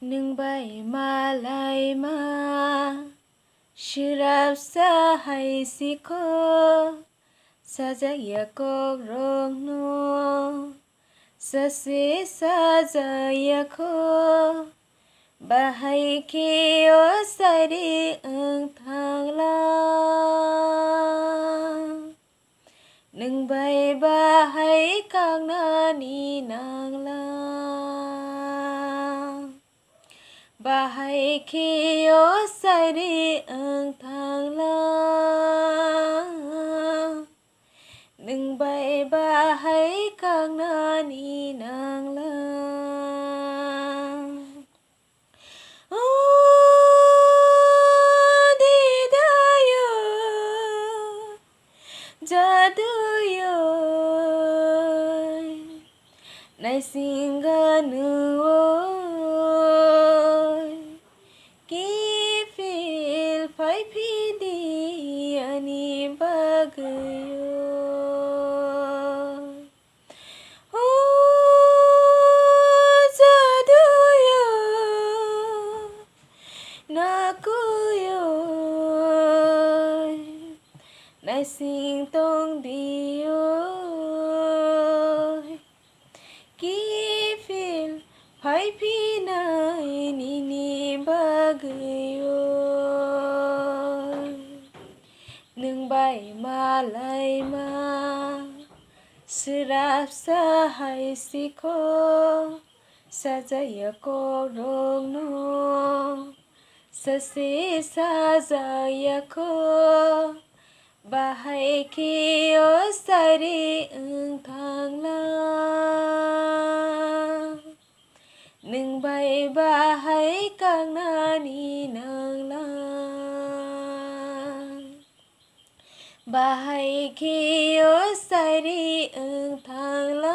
Nung bay malay ma Shirap sa hay siko Sajaya ko rong no Sasi sajaya ko Bahay kiyo sari ang thanglang Nung bay bahay kang nani nang lang Bahay kiyo sari ang thanglang Nung bay bahay kang nani nang lang Di dayo Jaduyo Nai singa nuoy Kifil pai pidi ani bagayo Jaduyo Nakuyo Nai sing tong diyo Kifil pai pinay nini bagayo Nung bay malay ma Serap sa hay siko Sajaya ko rong no Sasi sajaya ko Bahay kiyo sari ang thanglang Nung bay bahay kang nani nang lang Bahay kiyo sari ang thanglang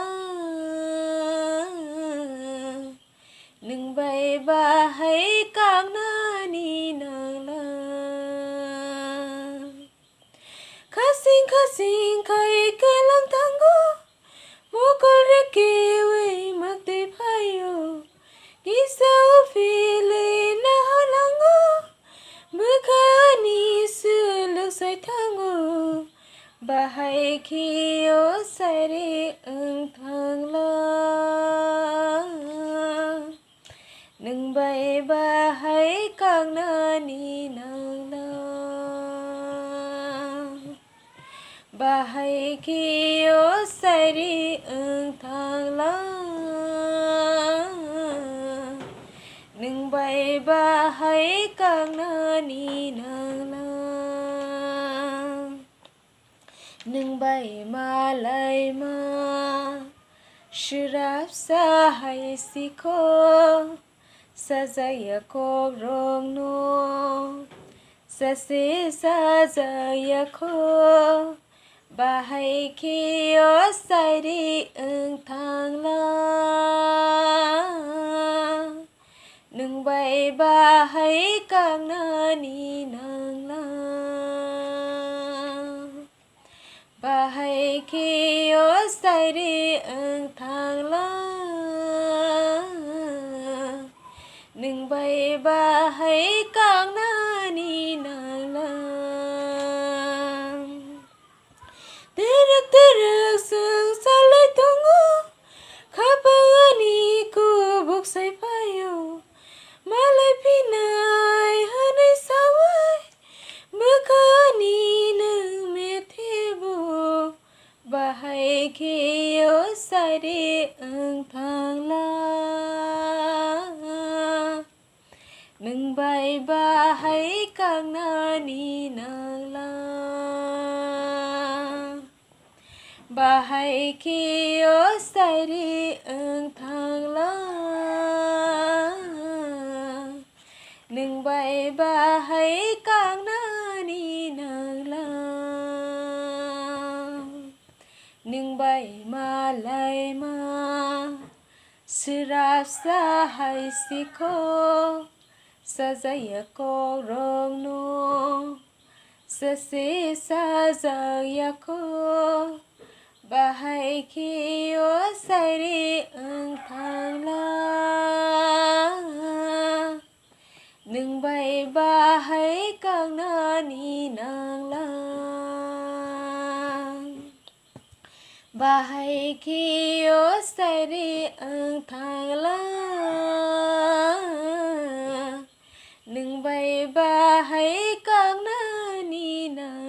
Nung bay bahay kang nani nang lang Kasing kay kailang tanggo Mukul rekiwi magdi payo Kisau fili na halango Bekani suluk say tango Bahay kiyo sari ang thanglang Nung bay bahay kang nani nang lang Bahay kiyo sari ang thanglang Nung bay bahay kang nani nang lang Nung bay malay ma Shirap sa hay siko Sajaya ko rong no Sasi sajaya ko Bahay kiyo sari ang thanglang Nung bay bahay kang nani nang lang Bahay kiyo sari ang thanglang Nung bay bahay kang nani nang lang Terak sang salay tungo Kapangani ko buksay payo Malay pinay hanay saway Bekani ng metibo Bahay kiyo sari ang thanglang Nung bay bahay kang nani nang lang Bahay kiyo sari ang thanglang Nung bay bahay kang nani nang lang Nung bay malay ma Serap sa hay siko Sajaya ko rong no Sasi sajaya ko Bahay kiyo sari ang thanglang ni nang lang bahai kiyo sari ang thang lang nung bay bahai kang na ni nang